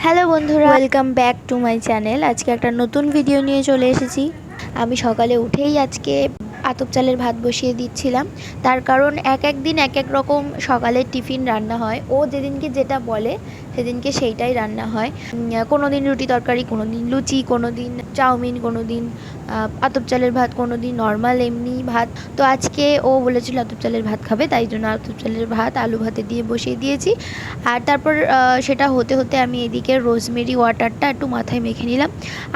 Hello বন্ধুরা, welcome back to my channel. আজকে একটা নতুন ভিডিও নিয়ে চলে এসেছি। আমি সকালে উঠেই আজকে আতপ চালের ভাত বসিয়ে দিচ্ছিলাম। তার কারণ এক এক দিন এক এক রকম সকালের টিফিন রান্না হয়। ও যেদিনকে যেটা বলে সেদিনকে সেইটাই রান্না হয়। কোনো দিন রুটি তরকারি, কোনো দিন লুচি, কোনো দিন চাউমিন, কোনো দিন আতপ চালের ভাত, কোনো দিন নর্মাল এমনি ভাত। তো আজকে ও বলেছিল আতপ চালের ভাত খাবে, তাই জন্য আতপ চালের ভাত আলু ভাতে দিয়ে বসিয়ে দিয়েছি। আর তারপর সেটা হতে হতে আমি এদিকে রোজমেরি ওয়াটারটা একটু মাথায় মেখে নিলাম।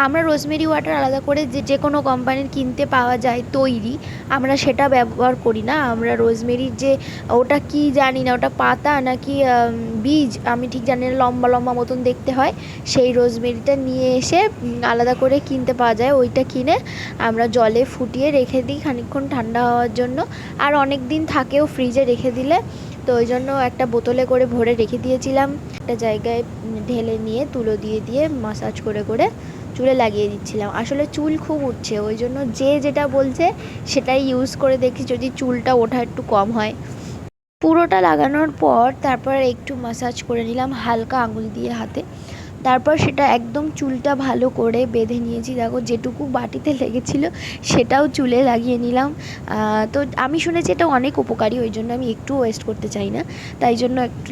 আমরা রোজমেরি ওয়াটার আলাদা করে যে কোনো কোম্পানির কিনতে পাওয়া যায় তৈরি, আমরা সেটা ব্যবহার করি না। আমরা রোজমেরির যে ওটা কি জানি না, ওটা পাতা নাকি বীজ আমি ঠিক জানি না, লম্বা লম্বা মতন দেখতে হয়, সেই রোজমেরিটা নিয়ে এসে আলাদা করে কিনতে পাওয়া যায়। ওইটা কিনে আমরা জলে ফুটিয়ে রেখে দিই খানিকক্ষণ ঠান্ডা হওয়ার জন্য। আর অনেক দিন থাকেও ফ্রিজে রেখে দিলে। তো ওই জন্য একটা বোতলে করে ভরে রেখে দিয়েছিলাম। একটা জায়গায় ঢেলে নিয়ে তুলো দিয়ে দিয়ে মাসাজ করে করে চুলে লাগিয়ে দিচ্ছিলাম। আসলে চুল খুব উঠছে, ওই জন্য যে যেটা বলছে সেটাই ইউজ করে দেখি যদি চুলটা ওঠা একটু কম হয়। পুরোটা লাগানোর পর তারপর একটু মাসাজ করে নিলাম হালকা আঙুল দিয়ে হাতে। তারপর সেটা একদম চুলটা ভালো করে বেঁধে নিয়েছি। দেখো যেটুকু বাটিতে লেগেছিল সেটাও চুলে লাগিয়ে নিলাম। তো আমি শুনেছি এটা অনেক উপকারী, ওই জন্য আমি একটু ওয়েস্ট করতে চাই না, তাই জন্য একটু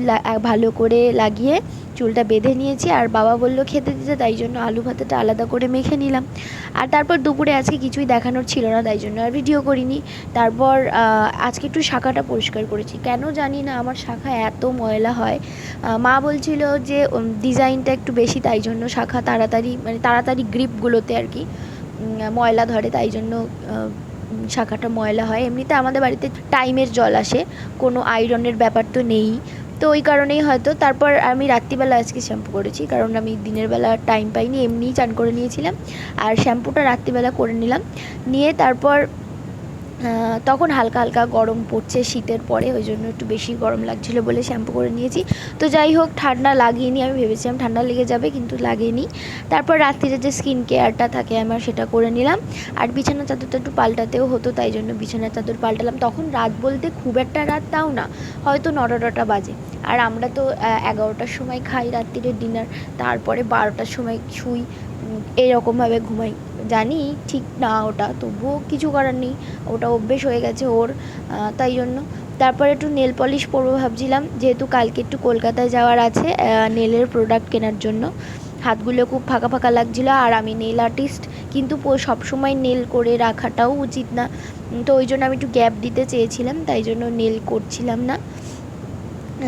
ভালো করে লাগিয়ে চুলটা বেঁধে নিয়েছি। আর বাবা বললো খেতে দিতে, তাই জন্য আলু ভাতেটা আলাদা করে মেখে নিলাম। আর তারপর দুপুরে আজকে কিছুই দেখানোর ছিল না, তাই জন্য আর ভিডিও করিনি। তারপর আজকে একটু শাখাটা পরিষ্কার করেছি। কেন জানি না আমার শাখা এত ময়লা হয়। মা বলছিল যে ডিজাইনটা একটু বেশি, তাই জন্য শাখা তাড়াতাড়ি মানে তাড়াতাড়ি গ্রিপগুলোতে আর কি ময়লা ধরে, তাই জন্য শাখাটা ময়লা হয়। এমনিতে আমাদের বাড়িতে টাইমের জল আসে, কোনো আয়রনের ব্যাপার তো নেই, তো ওই কারণেই হয়তো। তারপর আমি রাত্রিবেলা আজকে শ্যাম্পু করেছি, কারণ আমি দিনের বেলা টাইম পাইনি, এমনিই চান করে নিয়েছিলাম। আর শ্যাম্পুটা রাত্রিবেলা করে নিলাম, নিয়ে তারপর তখন হালকা হালকা গরম পড়ছে শীতের পরে, ওই জন্য একটু বেশি গরম লাগছিলো বলে শ্যাম্পু করে নিয়েছি। তো যাই হোক, ঠান্ডা লাগিয়ে আমি ভেবেছিলাম ঠান্ডা লেগে যাবে, কিন্তু লাগেনি। তারপর রাত্রিতে যে স্কিন কেয়ারটা থাকে আমার সেটা করে নিলাম। আর বিছানার চাদরটা একটু পাল্টাতেও হতো, তাই জন্য বিছানার চাদর পাল্টালাম। তখন রাত বলতে খুব একটা রাত তাও না, হয়তো 9টা বাজে। আর আমরা তো 11টার সময় খাই রাত্রিরে ডিনার, তারপরে 12টার সময় শুই, এরকমভাবে ঘুমাই। জানি ঠিক না ওটা, তবুও কিছু করার নেই, ওটা অভ্যেস হয়ে গেছে ওর, তাই জন্য। তারপরে একটু নেল পলিশ পরবো ভাবছিলাম, যেহেতু কালকে একটু কলকাতায় যাওয়ার আছে নেলের প্রোডাক্ট কেনার জন্য। হাতগুলো খুব ফাঁকা ফাঁকা লাগছিলো, আর আমি নেল আর্টিস্ট, কিন্তু সবসময় নেল করে রাখাটাও উচিত না। তো ওই জন্য আমি একটু গ্যাপ দিতে চেয়েছিলাম, তাই জন্য নেল করছিলাম না।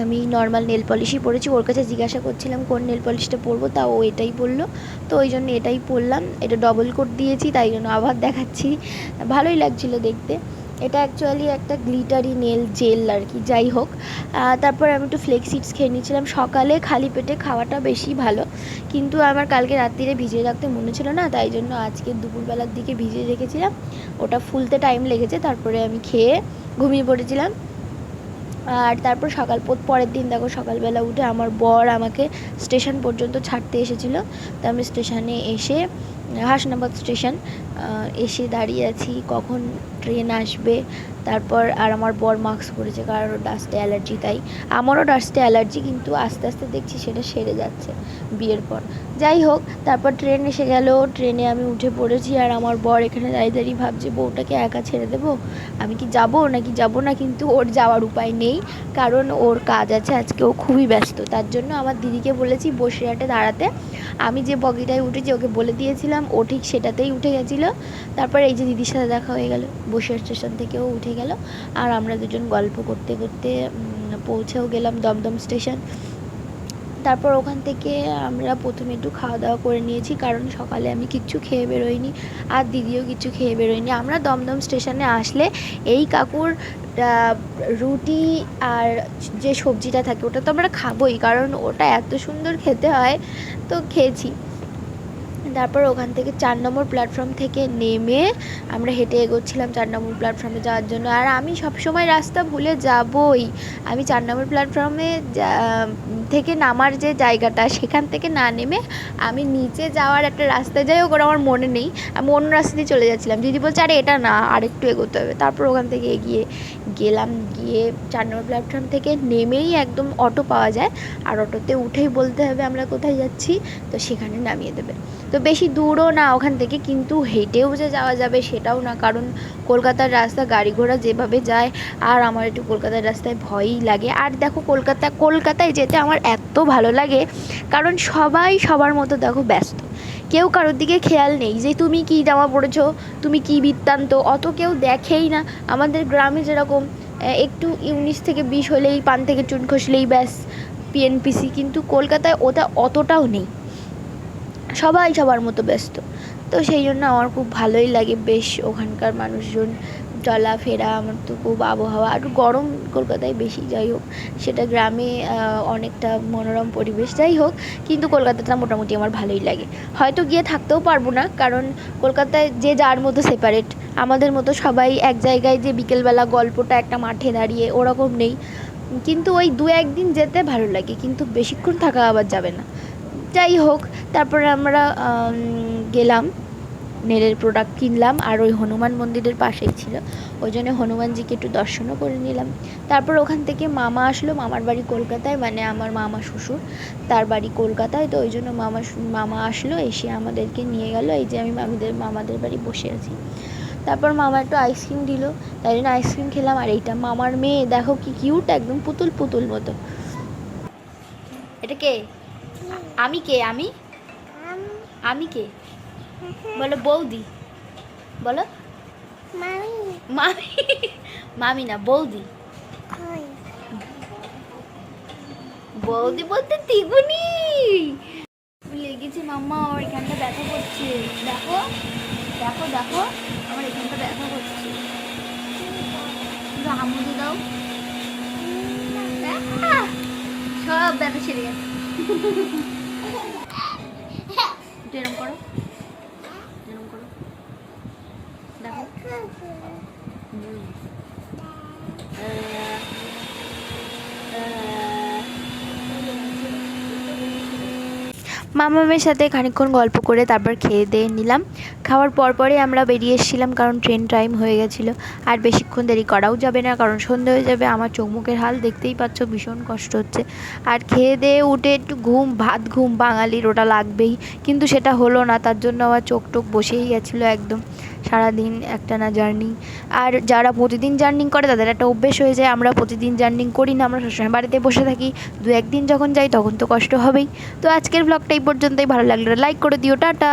আমি নর্মাল নেল পলিশই পরেছি। ওর কাছে জিজ্ঞাসা করছিলাম কোন নেল পলিশটা পরবো, তা ও এটাই বললো, তো ওই জন্য এটাই পরলাম। এটা ডবল কোট দিয়েছি, তাই জন্য আবার দেখাচ্ছি, ভালোই লাগছিলো দেখতে। এটা অ্যাকচুয়ালি একটা গ্লিটারি নেল জেল আর কি, যাই হোক। তারপর আমি একটু ফ্লেক্সিডস খেয়ে নিয়েছিলাম। সকালে খালি পেটে খাওয়াটা বেশি ভালো, কিন্তু আমার কালকে রাত্রিরে ভিজিয়ে রাখতে মনে ছিল না, তাই জন্য আজকে দুপুরবেলার দিকে ভিজিয়ে রেখেছিলাম। ওটা ফুলতে টাইম লেগেছে, তারপরে আমি খেয়ে ঘুমিয়ে পড়েছিলাম। আর তারপর পরের দিন দেখো সকালবেলা উঠে আমার বর আমাকে স্টেশন পর্যন্ত ছাড়তে এসেছিলো। তো আমি স্টেশনে এসে, হাসনাবাদ স্টেশন এসে দাঁড়িয়ে আছি কখন ট্রেন আসবে। তারপর আর আমার বর মাস্ক পরেছে, কারণ ডাস্টে অ্যালার্জি, তাই আমারও ডাস্টে অ্যালার্জি, কিন্তু আস্তে আস্তে দেখছি সেটা সেরে যাচ্ছে বিয়ের পর। যাই হোক, তারপর ট্রেন এসে গেল, ট্রেনে আমি উঠে পড়েছি। আর আমার বর এখানে দাঁড়িয়ে দাঁড়িয়ে ভাবছে বউটাকে একা ছেড়ে দেবো, আমি কি যাবো নাকি যাবো না, কিন্তু ওর যাওয়ার উপায় নেই, কারণ ওর কাজ আছে আজকে, ও খুবই ব্যস্ত। তার জন্য আমার দিদিকে বলেছি বসিরহাটে দাঁড়াতে। আমি যে বগিটায় উঠেছি ওকে বলে দিয়েছিলাম, ও ঠিক সেটাতেই উঠে গেছিলো। তারপর এই যে দিদির সাথে দেখা হয়ে গেল, বসিরহাট স্টেশন থেকেও উঠে গেল। আর আমরা দুজন গল্প করতে করতে পৌঁছেও গেলাম দমদম স্টেশন। তারপর ওখান থেকে আমরা প্রথমে একটু খাওয়া দাওয়া করে নিয়েছি, কারণ সকালে আমি কিচ্ছু খেয়ে বেরোইনি, আর দিদিও কিছু খেয়ে বেরোয়নি। আমরা দমদম স্টেশনে আসলে এই কাকুর রুটি আর যে সবজিটা থাকে ওটা তো আমরা খাবোই, কারণ ওটা এত সুন্দর খেতে হয়, তো খেয়েছি। তারপর ওখান থেকে 4 নম্বর প্ল্যাটফর্ম থেকে নেমে আমরা হেঁটে এগোচ্ছিলাম 4 নম্বর প্ল্যাটফর্মে যাওয়ার জন্য। আর আমি সবসময় রাস্তা ভুলে যাবই। আমি 4 নম্বর প্ল্যাটফর্মে থেকে নামার যে জায়গাটা, সেখান থেকে না নেমে আমি নিচে যাওয়ার একটা রাস্তায়, যাই হোক ওটা আমার মনে নেই, আমি অন্য রাস্তা দিয়ে চলে যাচ্ছিলাম। দিদি বলছে আরে এটা না, আরেকটু এগোতে হবে। তারপর ওখান থেকে এগিয়ে গেলাম, গিয়ে 4 নম্বর প্ল্যাটফর্ম থেকে নেমেই একদম অটো পাওয়া যায়, আর অটোতে উঠেই বলতে হবে আমরা কোথায় যাচ্ছি, তো সেখানে নামিয়ে দেবে। তো বেশি দূরও না ওখান থেকে, কিন্তু হেঁটেও যে যাওয়া যাবে সেটাও না, কারণ কলকাতার রাস্তা গাড়ি ঘোড়া যেভাবে যায়, আর আমার একটু কলকাতার রাস্তায় ভয়ই লাগে। আর দেখো কলকাতায় যেতে আমার এত ভালো লাগে, কারণ সবাই সবার মতো দেখো ব্যস্ত, কেউ কারোর দিকে খেয়াল নেই যে তুমি কী জামা পরেছো, তুমি কী বৃত্তান্ত, অত কেউ দেখেই না। আমাদের গ্রামে যেরকম একটু 19 থেকে 20 হলেই, পান থেকে চুন খসলেই ব্যাস পিএনপিসি, কিন্তু কলকাতায় ওটা অতটাও নেই, সবাই সবার মতো ব্যস্ত। তো সেই জন্য আমার খুব ভালোই লাগে বেশ ওখানকার মানুষজন, চলাফেরা, আমার তো খুব আবহাওয়া, আর গরম কলকাতায় বেশি, যাই হোক সেটা গ্রামে অনেকটা মনোরম পরিবেশ, যাই হোক, কিন্তু কলকাতাটা মোটামুটি আমার ভালোই লাগে। হয়তো গিয়ে থাকতেও পারবো না, কারণ কলকাতায় যে যার মতো সেপারেট, আমাদের মতো সবাই এক জায়গায় যে বিকেলবেলা গল্পটা একটা মাঠে দাঁড়িয়ে ওরকম নেই। কিন্তু ওই 2-1 দিন যেতে ভালো লাগে, কিন্তু বেশিক্ষণ থাকা আবার যাবে না। যাই হোক, তারপরে আমরা গেলাম, নেলের প্রোডাক্ট কিনলাম, আর ওই হনুমান মন্দিরের পাশেই ছিল, ওই জন্য হনুমানজিকে একটু দর্শনও করে নিলাম। তারপর ওখান থেকে মামা আসলো, মামার বাড়ি কলকাতায়, মানে আমার মামা শ্বশুর তার বাড়ি কলকাতায়, তো ওই জন্য মামা আসলো, এসে আমাদেরকে নিয়ে গেল। এই যে আমি মামাদের বাড়ি বসে আছি। তারপর মামা একটু আইসক্রিম দিল, তাই জন্য আইসক্রিম খেলাম। আর এইটা মামার মেয়ে, দেখো কি কিউট, একদম পুতুল পুতুল মতো। এটা কে? আমি কে? আমি কে বলো? বৌদি বলো। মামি মামি না, বৌদি। বৌদি বলতে তিগুনি লেগেছে। মাম্মা আমার এখানটা ব্যথা করছে, দেখো দেখো দেখো, আমার এখানটা ব্যথা করছে, হামুদি দাও, সব ব্যথা সেরে গেছে। এরম করো, এরম করো, দেখো। মামামের সাথে খানিকক্ষণ গল্প করে তারপর খেয়ে দিয়ে নিলাম। খাওয়ার পরপরই আমরা বেরিয়ে এসেছিলাম, কারণ ট্রেন টাইম হয়ে গেছিলো, আর বেশিক্ষণ দেরি করাও যাবে না, কারণ সন্ধে হয়ে যাবে। আমার চোখ মুখের হাল দেখতেই পাচ্ছ, ভীষণ কষ্ট হচ্ছে। আর খেয়ে দিয়ে উঠে একটু ভাত ঘুম বাঙালির ওটা লাগবেই, কিন্তু সেটা হলো না, তার জন্য আমার চোখ টোক বসেই গেছিলো একদম, সারাদিন একটানা জার্নি। আর যারা প্রতিদিন জার্নি করে তাদের একটা অভ্যেস হয়ে যায়, আমরা প্রতিদিন জার্নি করি না, আমরা সবসময় বাড়িতে বসে থাকি, 2-1 দিন যখন যাই তখন তো কষ্ট হবেই। তো আজকের ব্লগটা এই পর্যন্তই, ভালো লাগলে লাইক করে দিও, টাটা।